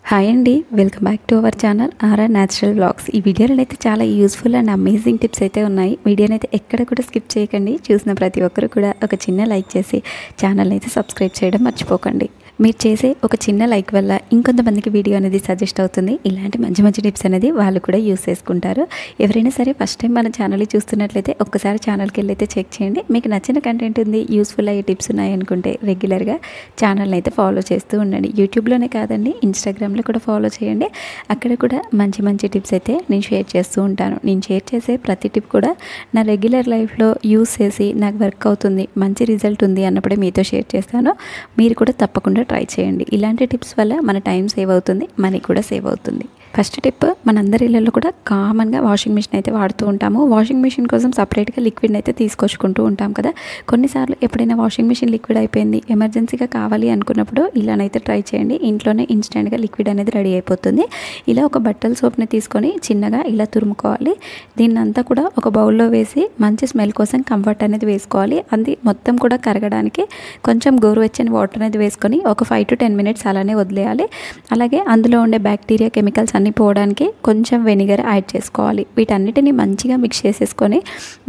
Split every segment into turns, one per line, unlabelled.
Hi అండి, welcome back to our channel RR natural vlogs. ఈ వీడియోలో అయితే చాలా యూస్ఫుల్ అండ్ అమేజింగ్ టిప్స్ అయితే ఉన్నాయి. వీడియోని అయితే ఎక్కడ కూడా స్కిప్ చేయకండి. చూసిన ప్రతి ఒక్కరు కూడా ఒక చిన్న లైక్ చేసి ఛానల్ అయితే సబ్స్క్రైబ్ చేయడం మర్చిపోకండి. మీరు చేసే ఒక చిన్న లైక్ వల్ల ఇంకొంతమందికి వీడియో అనేది సజెస్ట్ అవుతుంది. ఇలాంటి మంచి మంచి టిప్స్ అనేది వాళ్ళు కూడా యూస్ చేసుకుంటారు. ఎవరైనా సరే ఫస్ట్ టైం మన ఛానల్ చూస్తున్నట్లయితే ఒక్కసారి ఛానల్కి వెళ్ళి అయితే చెక్ చేయండి. మీకు నచ్చిన కంటెంట్ ఉంది, యూస్ఫుల్ అయ్యే టిప్స్ ఉన్నాయి అనుకుంటే రెగ్యులర్గా ఛానల్ని అయితే ఫాలో చేస్తూ ఉండండి. యూట్యూబ్లోనే కాదండి, ఇన్స్టాగ్రామ్లో కూడా ఫాలో చేయండి. అక్కడ కూడా మంచి మంచి టిప్స్ అయితే నేను షేర్ చేస్తూ ఉంటాను. నేను షేర్ చేసే ప్రతి టిప్ కూడా నా రెగ్యులర్ లైఫ్లో యూస్ చేసి నాకు వర్క్ అవుతుంది, మంచి రిజల్ట్ ఉంది అన్నప్పుడే మీతో షేర్ చేస్తాను. మీరు కూడా తప్పకుండా ట్రై చేయండి. ఇలాంటి టిప్స్ వల్ల మన టైం సేవ్ అవుతుంది, మనీ కూడా సేవ్ అవుతుంది. ఫస్ట్ టిప్, మనందరి ఇళ్ళల్లో కూడా కామన్గా వాషింగ్ మిషన్ అయితే వాడుతూ ఉంటాము. వాషింగ్ మిషన్ కోసం సపరేట్గా లిక్విడ్ని అయితే తీసుకొచ్చుకుంటూ ఉంటాం కదా. కొన్నిసార్లు ఎప్పుడైనా వాషింగ్ మిషన్ లిక్విడ్ అయిపోయింది, ఎమర్జెన్సీగా కావాలి అనుకున్నప్పుడు ఇలానైతే ట్రై చేయండి. ఇంట్లోనే ఇన్స్టెంట్గా లిక్విడ్ అనేది రెడీ అయిపోతుంది. ఇలా ఒక బట్టల సోప్ని తీసుకొని చిన్నగా ఇలా తురుముకోవాలి. దీన్నంతా కూడా ఒక బౌల్లో వేసి మంచి స్మెల్ కోసం కంఫర్ట్ అనేది వేసుకోవాలి. అది మొత్తం కూడా కరగడానికి కొంచెం గోరువెచ్చని వాటర్ అనేది వేసుకొని ఒక 5 to 10 minutes అలానే వదిలేయాలి. అలాగే అందులో ఉండే బ్యాక్టీరియా, కెమికల్స్ అన్నీ పోవడానికి కొంచెం వెనిగర్ యాడ్ చేసుకోవాలి. వీటన్నిటిని మంచిగా మిక్స్ చేసేసుకొని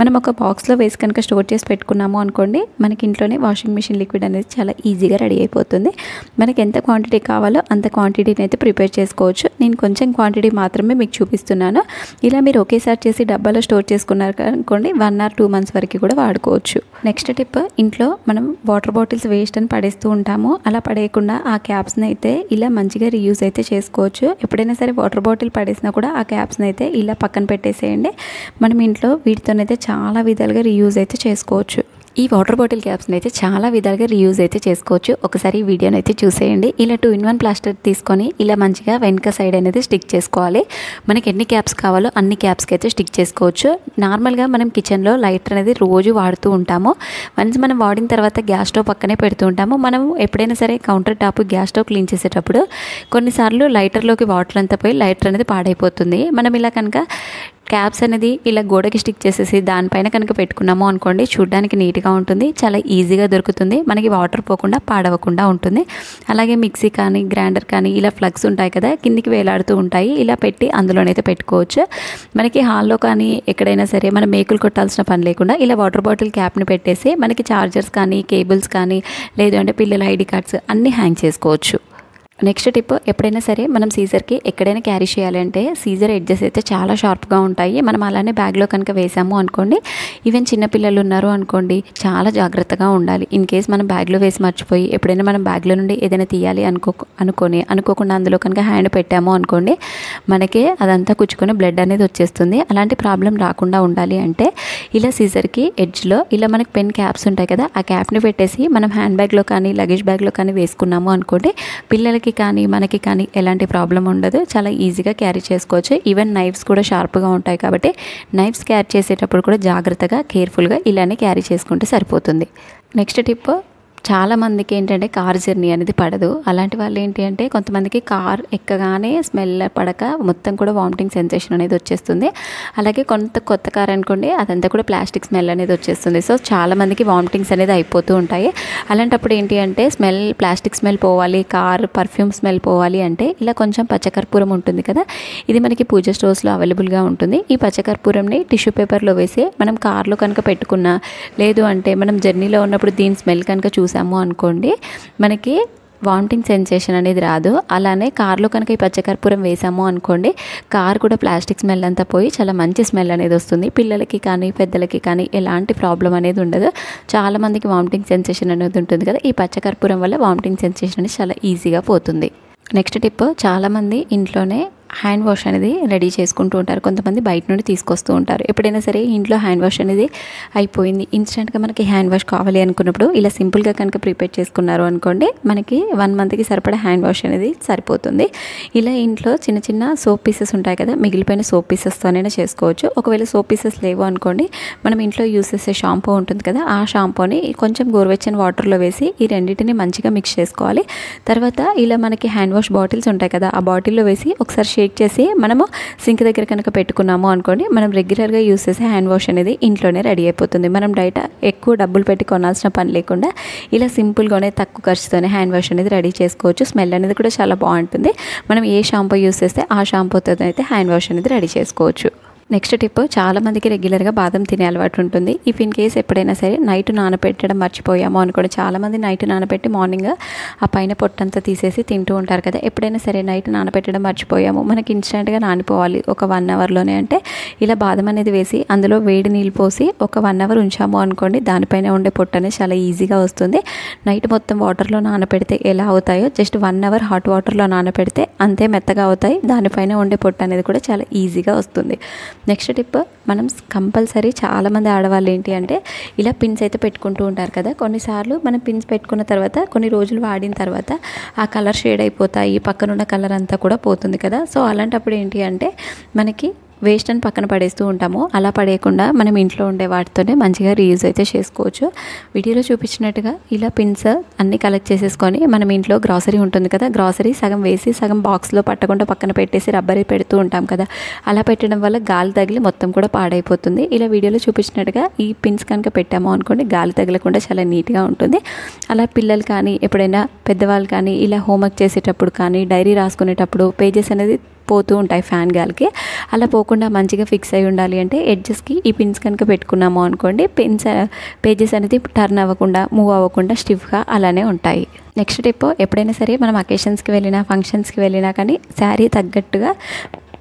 మనం ఒక బాక్స్లో వేసి కనుక స్టోర్ చేసి పెట్టుకున్నాము అనుకోండి, మనకి ఇంట్లోనే వాషింగ్ మిషన్ లిక్విడ్ అనేది చాలా ఈజీగా రెడీ అయిపోతుంది. మనకి ఎంత క్వాంటిటీ కావాలో అంత క్వాంటిటీని అయితే ప్రిపేర్ చేసుకోవచ్చు. నేను కొంచెం క్వాంటిటీ మాత్రమే మీకు చూపిస్తున్నాను. ఇలా మీరు ఒకేసారి చేసి డబ్బాలో స్టోర్ చేసుకున్నారు అనుకోండి, 1 or 2 months వరకు కూడా వాడుకోవచ్చు. నెక్స్ట్ టిప్, ఇంట్లో మనం వాటర్ బాటిల్స్ వేస్ట్ అని పడేస్తూ ఉంటాము. అలా పడేయకుండా ఆ క్యాప్స్ని అయితే ఇలా మంచిగా రీయూజ్ అయితే చేసుకోవచ్చు. ఎప్పుడైనా సరే వాటర్ బాటిల్ పడేసినా కూడా ఆ క్యాప్స్ని అయితే ఇలా పక్కన పెట్టేసేయండి. మనం ఇంట్లో వీటితోనైతే చాలా విధాలుగా రీయూజ్ అయితే చేసుకోవచ్చు. ఈ వాటర్ బాటిల్ క్యాప్స్ని అయితే చాలా విధాలుగా రీయూజ్ అయితే చేసుకోవచ్చు. ఒకసారి ఈ వీడియోని అయితే చూసేయండి. ఇలా 2-in-1 ప్లాస్టర్ తీసుకొని ఇలా మంచిగా వెనక సైడ్ అనేది స్టిక్ చేసుకోవాలి. మనకి ఎన్ని క్యాప్స్ కావాలో అన్ని క్యాప్స్కి అయితే స్టిక్ చేసుకోవచ్చు. నార్మల్గా మనం కిచెన్లో లైటర్ అనేది రోజు వాడుతూ ఉంటాము. వన్స్ మనం వాడిన తర్వాత గ్యాస్ స్టవ్ పక్కనే పెడుతూ ఉంటాము. మనం ఎప్పుడైనా సరే counter top, gas stove clean చేసేటప్పుడు కొన్నిసార్లు లైటర్లోకి వాటర్ అంతా పోయి లైటర్ అనేది పాడైపోతుంది. మనం ఇలా కనుక క్యాప్స్ అనేది ఇలా గోడకి స్టిక్ చేసేసి దానిపైన కనుక పెట్టుకున్నాము అనుకోండి, చూడడానికి నీట్గా ఉంటుంది, చాలా ఈజీగా దొరుకుతుంది, మనకి వాటర్ పోకుండా పాడవకుండా ఉంటుంది. అలాగే మిక్సీ కానీ గ్రైండర్ కానీ ఇలా ప్లగ్స్ ఉంటాయి కదా, కిందికి వేలాడుతూ ఉంటాయి, ఇలా పెట్టి అందులోనైతే పెట్టుకోవచ్చు. మనకి హాల్లో కానీ ఎక్కడైనా సరే మనం మేకులు కొట్టాల్సిన పని లేకుండా ఇలా వాటర్ బాటిల్ క్యాప్ని పెట్టేసి మనకి చార్జర్స్ కానీ, కేబుల్స్ కానీ, లేదు అంటే పిల్లల ఐడి కార్డ్స్ అన్నీ హ్యాంగ్ చేసుకోవచ్చు. నెక్స్ట్ టిప్, ఎప్పుడైనా సరే మనం సీజర్కి ఎక్కడైనా క్యారీ చేయాలంటే సీజర్ ఎడ్జెస్ అయితే చాలా షార్ప్గా ఉంటాయి. మనం అలానే బ్యాగ్లో కనుక వేసాము అనుకోండి, ఈవెన్ చిన్నపిల్లలు ఉన్నారు అనుకోండి, చాలా జాగ్రత్తగా ఉండాలి. ఇన్ కేస్ మనం బ్యాగ్లో వేసి మర్చిపోయి ఎప్పుడైనా మనం బ్యాగ్లో నుండి ఏదైనా తీయాలి అనుకోకుండా అందులో కనుక హ్యాండ్ పెట్టాము అనుకోండి, మనకే అదంతా కుచ్చుకొని బ్లడ్ అనేది వచ్చేస్తుంది. అలాంటి ప్రాబ్లం రాకుండా ఉండాలి అంటే ఇలా సీజర్కి ఎడ్జ్లో ఇలా మనకి పెన్ క్యాప్స్ ఉంటాయి కదా, ఆ క్యాప్ని పెట్టేసి మనం హ్యాండ్ బ్యాగ్లో కానీ లగేజ్ బ్యాగ్లో కానీ వేసుకున్నాము అనుకోండి, పిల్లలకి కానీ మనకి కానీ ఎలాంటి ప్రాబ్లం ఉండదు, చాలా ఈజీగా క్యారీ చేసుకోవచ్చు. ఈవెన్ నైఫ్స్ కూడా షార్ప్గా ఉంటాయి కాబట్టి నైఫ్స్ క్యారీ చేసేటప్పుడు కూడా జాగ్రత్తగా, కేర్ఫుల్గా ఇలానే క్యారీ చేసుకుంటే సరిపోతుంది. నెక్స్ట్ టిప్, చాలామందికి ఏంటంటే కార్ జర్నీ అనేది పడదు. అలాంటి వాళ్ళు ఏంటి అంటే కొంతమందికి కార్ ఎక్కగానే స్మెల్ పడక మొత్తం కూడా వామిటింగ్ సెన్సేషన్ అనేది వచ్చేస్తుంది. అలాగే కొత్త కార్ అనుకోండి, అదంతా కూడా ప్లాస్టిక్ స్మెల్ అనేది వచ్చేస్తుంది. సో చాలామందికి వామిటింగ్స్ అనేది అయిపోతూ ఉంటాయి. అలాంటప్పుడు ఏంటి అంటే ప్లాస్టిక్ స్మెల్ పోవాలి, కార్ పర్ఫ్యూమ్ స్మెల్ పోవాలి అంటే ఇలా కొంచెం పచ్చకర్పూరం ఉంటుంది కదా, ఇది మనకి పూజ స్టోర్స్లో అవైలబుల్గా ఉంటుంది. ఈ పచ్చకర్పూరంని టిష్యూ పేపర్లో వేసి మనం కార్లో కనుక పెట్టుకున్నా, లేదు అంటే మనం జర్నీలో ఉన్నప్పుడు దీని స్మెల్ కనుక చూసాము అనుకోండి, మనకి వామిటింగ్ సెన్సేషన్ అనేది రాదు. అలానే కార్లో కనుక ఈ పచ్చకర్పూరం వేసాము అనుకోండి, కార్ కూడా ప్లాస్టిక్ స్మెల్ అంతా పోయి చాలా మంచి స్మెల్ అనేది వస్తుంది. పిల్లలకి కానీ పెద్దలకి కానీ ఎలాంటి ప్రాబ్లం అనేది ఉండదు. చాలామందికి వామిటింగ్ సెన్సేషన్ అనేది ఉంటుంది కదా, ఈ పచ్చకర్పూరం వల్ల వామిటింగ్ సెన్సేషన్ అనేది చాలా ఈజీగా పోతుంది. నెక్స్ట్ టిప్, చాలామంది ఇంట్లోనే హ్యాండ్ వాష్ అనేది రెడీ చేసుకుంటూ ఉంటారు. కొంతమంది బయట నుండి తీసుకొస్తూ ఉంటారు. ఎప్పుడైనా సరే ఇంట్లో హ్యాండ్ వాష్ అనేది అయిపోయింది, ఇన్స్టెంట్గా మనకి హ్యాండ్ వాష్ కావాలి అనుకున్నప్పుడు ఇలా సింపుల్గా కనుక ప్రిపేర్ చేసుకున్నారు అనుకోండి, మనకి 1 monthకి సరిపడా హ్యాండ్ వాష్ అనేది సరిపోతుంది. ఇలా ఇంట్లో చిన్న చిన్న సోప్ పీసెస్ ఉంటాయి కదా, మిగిలిపోయిన సోప్ పీసెస్తోనైనా చేసుకోవచ్చు. ఒకవేళ సోప్ పీసెస్ లేవు అనుకోండి, మనం ఇంట్లో యూస్ చేసే షాంపూ ఉంటుంది కదా, ఆ షాంపూని కొంచెం గోరువెచ్చని వాటర్లో వేసి ఈ రెండింటిని మంచిగా మిక్స్ చేసుకోవాలి. తర్వాత ఇలా మనకి హ్యాండ్ వాష్ బాటిల్స్ ఉంటాయి కదా, ఆ బాటిల్లో వేసి ఒకసారి షేక్ చేసి మనము సింక్ దగ్గర కనుక పెట్టుకున్నాము అనుకోండి, మనం రెగ్యులర్గా యూస్ చేసే హ్యాండ్ వాష్ అనేది ఇంట్లోనే రెడీ అయిపోతుంది. మనం బయట ఎక్కువ డబ్బులు పెట్టి కొనాల్సిన పని లేకుండా ఇలా సింపుల్గానే తక్కువ ఖర్చుతోనే హ్యాండ్ వాష్ అనేది రెడీ చేసుకోవచ్చు. స్మెల్ అనేది కూడా చాలా బాగుంటుంది. మనం ఏ షాంపూ యూస్ చేస్తే ఆ షాంపూతో అయితే హ్యాండ్ వాష్ అనేది రెడీ చేసుకోవచ్చు. నెక్స్ట్ టిప్, చాలామందికి రెగ్యులర్గా బాదం తినే అలవాటు ఉంటుంది. ఇఫ్ ఇన్ కేస్ ఎప్పుడైనా సరే నైట్ నానబెట్టడం మర్చిపోయాము అనుకోండి, చాలామంది నైట్ నానబెట్టి మార్నింగ్ ఆ పైన పొట్టంతా తీసేసి తింటూ ఉంటారు కదా. ఎప్పుడైనా సరే నైట్ నానబెట్టడం మర్చిపోయాము, మనకి ఇన్స్టెంట్గా నానిపోవాలి ఒక 1 అవర్లోనే అంటే ఇలా బాదం అనేది వేసి అందులో వేడి నీళ్ళు పోసి ఒక 1 అవర్ ఉంచాము అనుకోండి, దానిపైన ఉండే పొట్టు అనేది చాలా ఈజీగా వస్తుంది. నైట్ మొత్తం వాటర్లో నానబెడితే ఎలా అవుతాయో జస్ట్ 1 అవర్ హాట్ వాటర్లో నానబెడితే అంతే మెత్తగా అవుతాయి. దానిపైన ఉండే పొట్టు అనేది కూడా చాలా ఈజీగా వస్తుంది. నెక్స్ట్ టిప్, మనం కంపల్సరీ చాలామంది ఆడవాళ్ళు ఏంటి అంటే ఇలా పిన్స్ అయితే పెట్టుకుంటూ ఉంటారు కదా. కొన్నిసార్లు మనం పిన్స్ పెట్టుకున్న తర్వాత కొన్ని రోజులు వాడిన తర్వాత ఆ కలర్ షేడ్ అయిపోతాయి, పక్కనున్న కలర్ అంతా కూడా పోతుంది కదా. సో అలాంటప్పుడు ఏంటి అంటే మనకి వేస్ట్ అని పక్కన పడేస్తూ ఉంటాము. అలా పడేయకుండా మనం ఇంట్లో ఉండే వాటితోనే మంచిగా రీయూజ్ అయితే చేసుకోవచ్చు. వీడియోలో చూపించినట్టుగా ఇలా పిన్స్ అన్నీ కలెక్ట్ చేసేసుకొని మనం ఇంట్లో గ్రాసరీ ఉంటుంది కదా, గ్రాసరీ సగం వేసి సగం బాక్స్లో పట్టకుండా పక్కన పెట్టేసి రబ్బరీ పెడుతూ ఉంటాం కదా. అలా పెట్టడం వల్ల గాలి తగిలి మొత్తం కూడా పాడైపోతుంది. ఇలా వీడియోలో చూపించినట్టుగా ఈ పిన్స్ కనుక పెట్టాము అనుకోండి, గాలి తగలకుండా చాలా నీట్గా ఉంటుంది. అలా పిల్లలు కానీ ఎప్పుడైనా పెద్దవాళ్ళు కానీ ఇలా హోంవర్క్ చేసేటప్పుడు కానీ డైరీ రాసుకునేటప్పుడు పేజెస్ అనేది పోతూ ఉంటాయి ఫ్యాన్ గాలికి. అలా పోకుండా మంచిగా ఫిక్స్ అయి ఉండాలి అంటే ఎడ్జెస్కి ఈ పిన్స్ కనుక పెట్టుకున్నాము అనుకోండి, పేజెస్ అనేది టర్న్ అవ్వకుండా మూవ్ అవ్వకుండా స్టిఫ్గా అలానే ఉంటాయి. నెక్స్ట్ టిప్, ఎప్పుడైనా సరే మనం అకేషన్స్కి వెళ్ళినా ఫంక్షన్స్కి వెళ్ళినా కానీ శారీ తగ్గట్టుగా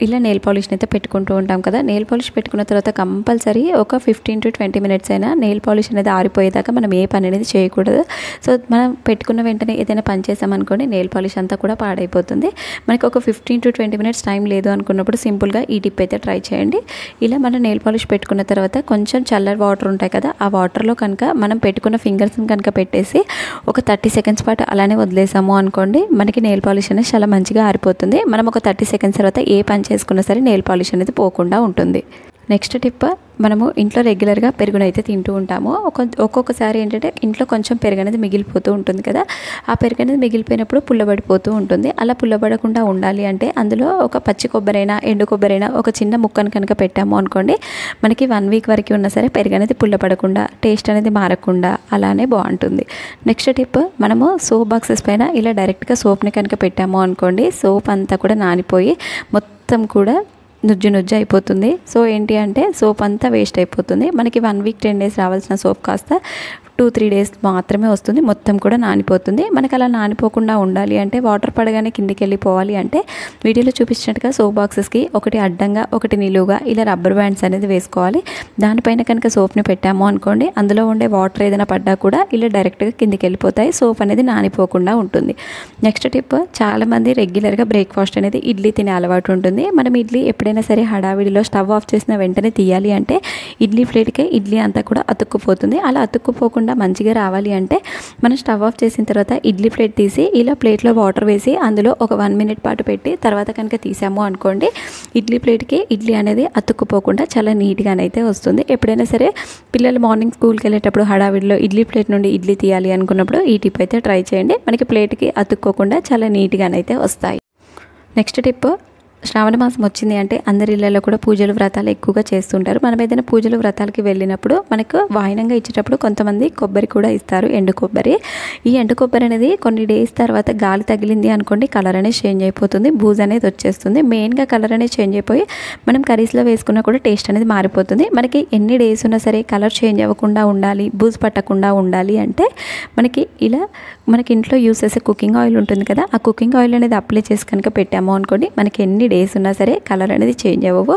ఇలా నెయిల్ పాలిష్ని అయితే పెట్టుకుంటూ ఉంటాం కదా. నెయిల్ పాలిష్ పెట్టుకున్న తర్వాత కంపల్సరీ ఒక 15 to 20 minutes అయినా నెయిల్ పాలిష్ అనేది ఆరిపోయేదాకా మనం ఏ పని అనేది చేయకూడదు. సో మనం పెట్టుకున్న వెంటనే ఏదైనా పని చేసామనుకోండి, నెయిల్ పాలిష్ అంతా కూడా పాడైపోతుంది. మనకి ఒక 15 to 20 minutes టైం లేదు అనుకున్నప్పుడు సింపుల్గా ఈ టిప్ అయితే ట్రై చేయండి. ఇలా మనం నెయిల్ పాలిష్ పెట్టుకున్న తర్వాత కొంచెం చల్లటి వాటర్ ఉంటాయి కదా, ఆ వాటర్లో కనుక మనం పెట్టుకున్న ఫింగర్స్ని కనుక పెట్టేసి ఒక 30 seconds పాటు అలానే వదిలేసాము అనుకోండి, మనకి నెయిల్ పాలిష్ అనేది చాలా మంచిగా ఆరిపోతుంది. మనం ఒక 30 seconds తర్వాత ఏ పని చేసుకున్నా సరే నెయిల్ పాలిష్ అనేది పోకుండా ఉంటుంది. నెక్స్ట్ టిప్, మనము ఇంట్లో రెగ్యులర్గా పెరుగునైతే తింటూ ఉంటాము. ఒక్కొక్కసారి ఏంటంటే ఇంట్లో కొంచెం పెరుగు అనేది మిగిలిపోతూ ఉంటుంది కదా, ఆ పెరుగు అనేది మిగిలిపోయినప్పుడు పుల్లబడిపోతూ ఉంటుంది. అలా పుల్లబడకుండా ఉండాలి అంటే అందులో ఒక పచ్చి కొబ్బరైనా ఎండు కొబ్బరైనా ఒక చిన్న ముక్కను కనుక పెట్టాము అనుకోండి, మనకి 1 week వరకు ఉన్నా సరే పెరుగు అనేది పుల్లబడకుండా టేస్ట్ అనేది మారకుండా అలానే బాగుంటుంది. నెక్స్ట్ టిప్, మనము సోప్ బాక్సెస్ పైన ఇలా డైరెక్ట్గా సోప్ని కనుక పెట్టాము అనుకోండి, సోప్ అంతా కూడా నానిపోయి మొత్తం కూడా నుజ్జు అయిపోతుంది. సో ఏంటి అంటే సోప్ అంతా వేస్ట్ అయిపోతుంది. మనకి 1 week 10 days రావాల్సిన సోప్ కాస్త 2-3 days మాత్రమే వస్తుంది, మొత్తం కూడా నానిపోతుంది. మనకు అలా నానిపోకుండా ఉండాలి అంటే వాటర్ పడగానే కిందికి వెళ్ళిపోవాలి అంటే వీడియోలో చూపించినట్టుగా సోప్ బాక్సెస్కి ఒకటి అడ్డంగా ఒకటి నిలువుగా ఇలా రబ్బర్ బ్యాండ్స్ అనేది వేసుకోవాలి. దానిపైన కనుక సోప్ని పెట్టాము అనుకోండి, అందులో ఉండే వాటర్ ఏదైనా పడ్డా కూడా ఇలా డైరెక్ట్గా కిందికి వెళ్ళిపోతాయి, సోప్ అనేది నానిపోకుండా ఉంటుంది. నెక్స్ట్ టిప్, చాలామంది రెగ్యులర్గా బ్రేక్ఫాస్ట్ అనేది ఇడ్లీ తినే అలవాటు ఉంటుంది. మనం ఇడ్లీ ఎప్పుడైనా సరే హడావిడిలో స్టవ్ ఆఫ్ చేసిన వెంటనే తీయాలి అంటే ఇడ్లీ ప్లేట్కే ఇడ్లీ అంతా కూడా అతుక్కుపోతుంది. అలా అతుక్కుపోకుండా మంచిగా రావాలి అంటే మనం స్టవ్ ఆఫ్ చేసిన తర్వాత ఇడ్లీ ప్లేట్ తీసి ఇలా ప్లేట్లో వాటర్ వేసి అందులో ఒక 1 minute పాటు పెట్టి తర్వాత కనుక తీసాము అనుకోండి, ఇడ్లీ ప్లేట్కి ఇడ్లీ అనేది అతుక్కుపోకుండా చాలా నీట్గానైతే వస్తుంది. ఎప్పుడైనా సరే పిల్లలు మార్నింగ్ స్కూల్కి వెళ్ళేటప్పుడు హడావిడిలో ఇడ్లీ ప్లేట్ నుండి ఇడ్లీ తీయాలి అనుకున్నప్పుడు ఈ టిప్ అయితే ట్రై చేయండి. మనకి ప్లేట్కి అతుక్కోకుండా చాలా నీట్గానైతే వస్తాయి. నెక్స్ట్ టిప్, శ్రావణ మాసం వచ్చింది అంటే అందరి ఇళ్లలో కూడా పూజలు వ్రతాలు ఎక్కువగా చేస్తుంటారు. మనం ఏదైనా పూజలు వ్రతాలకి వెళ్ళినప్పుడు మనకు వాయినంగా ఇచ్చేటప్పుడు కొంతమంది కొబ్బరి కూడా ఇస్తారు, ఎండు కొబ్బరి. ఈ ఎండు కొబ్బరి అనేది కొన్ని డేస్ తర్వాత గాలి తగిలింది అనుకోండి, కలర్ అనేది చేంజ్ అయిపోతుంది, బూజ్ అనేది వచ్చేస్తుంది. మెయిన్గా కలర్ అనేది చేంజ్ అయిపోయి మనం కర్రీస్లో వేసుకున్నా కూడా టేస్ట్ అనేది మారిపోతుంది. మనకి ఎన్ని డేస్ ఉన్నా సరే కలర్ చేంజ్ అవ్వకుండా ఉండాలి, బూజ్ పట్టకుండా ఉండాలి అంటే మనకి ఇలా మనకి ఇంట్లో యూస్ చేసే కుకింగ్ ఆయిల్ ఉంటుంది కదా, ఆ కుకింగ్ ఆయిల్ అనేది అప్లై చేసి కనుక పెట్టాము అనుకోండి, మనకి ఎన్ని డేస్ ఉన్నా సరే కలర్ అనేది చేంజ్ అవ్వవు.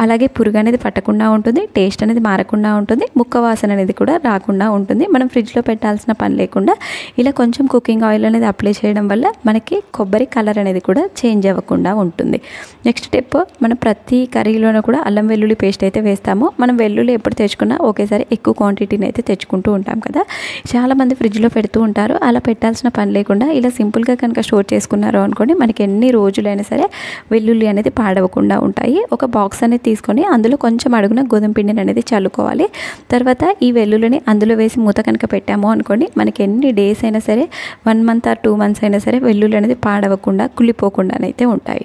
అలాగే పురుగు అనేది పట్టకుండా ఉంటుంది, టేస్ట్ అనేది మారకుండా ఉంటుంది, ముక్క వాసన అనేది కూడా రాకుండా ఉంటుంది. మనం ఫ్రిడ్జ్లో పెట్టాల్సిన పని లేకుండా ఇలా కొంచెం కుకింగ్ ఆయిల్ అనేది అప్లై చేయడం వల్ల మనకి కొబ్బరి కలర్ అనేది కూడా చేంజ్ అవ్వకుండా ఉంటుంది. నెక్స్ట్ టిప్, మనం ప్రతి కర్రీలోనూ కూడా అల్లం వెల్లుల్లి పేస్ట్ అయితే వేస్తాము. మనం వెల్లుల్లి ఎప్పుడు తెచ్చుకున్నా ఒకేసారి ఎక్కువ క్వాంటిటీని అయితే తెచ్చుకుంటూ ఉంటాం కదా, చాలామంది ఫ్రిడ్జ్లో పెడుతూ ఉంటారు. అలా పెట్టాల్సిన పని లేకుండా ఇలా సింపుల్గా కనుక స్టోర్ చేసుకున్నారు అనుకోండి, మనకి ఎన్ని రోజులైనా సరే వెల్లుల్లి అనేది పాడవకుండా ఉంటాయి. ఒక బాక్స్ అనేది తీసుకొని అందులో కొంచెం అడుగున గోధుమ పిండిని అనేది చల్లుకోవాలి. తర్వాత ఈ వెల్లుల్లిని అందులో వేసి మూత కనుక పెట్టాము అనుకోండి, మనకి ఎన్ని డేస్ అయినా సరే 1 మంత్ ఆర్ 2 మంత్స్ అయినా సరే వెల్లుల్లి అనేది పాడవకుండా కుళ్ళిపోకుండానైతే ఉంటాయి.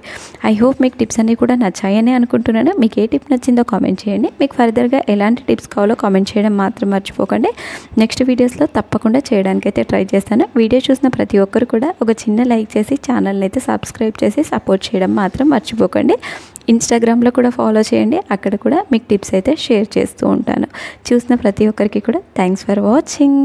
ఐ హోప్ మీకు టిప్స్ అన్నీ కూడా నచ్చాయని అనుకుంటున్నాను. మీకు ఏ టిప్ నచ్చిందో కామెంట్ చేయండి. మీకు ఫర్దర్గా ఎలాంటి టిప్స్ కావాలో కామెంట్ చేయడం మాత్రం మర్చిపోకండి. నెక్స్ట్ వీడియోస్లో తప్పకుండా చేయడానికైతే ట్రై చేస్తాను. వీడియో చూసిన ప్రతి ఒక్కరు కూడా ఒక చిన్న లైక్ చేసి ఛానల్ని అయితే సబ్స్క్రైబ్ చేసి సపోర్ట్ చేయడం మాత్రం మర్చిపోకండి. ఇన్స్టాగ్రామ్లో కూడా ఫాలో చేయండి. అక్కడ కూడా మీకు టిప్స్ అయితే షేర్ చేస్తూ ఉంటాను. చూసిన ప్రతి ఒక్కరికి కూడా థ్యాంక్స్ ఫర్ వాచింగ్.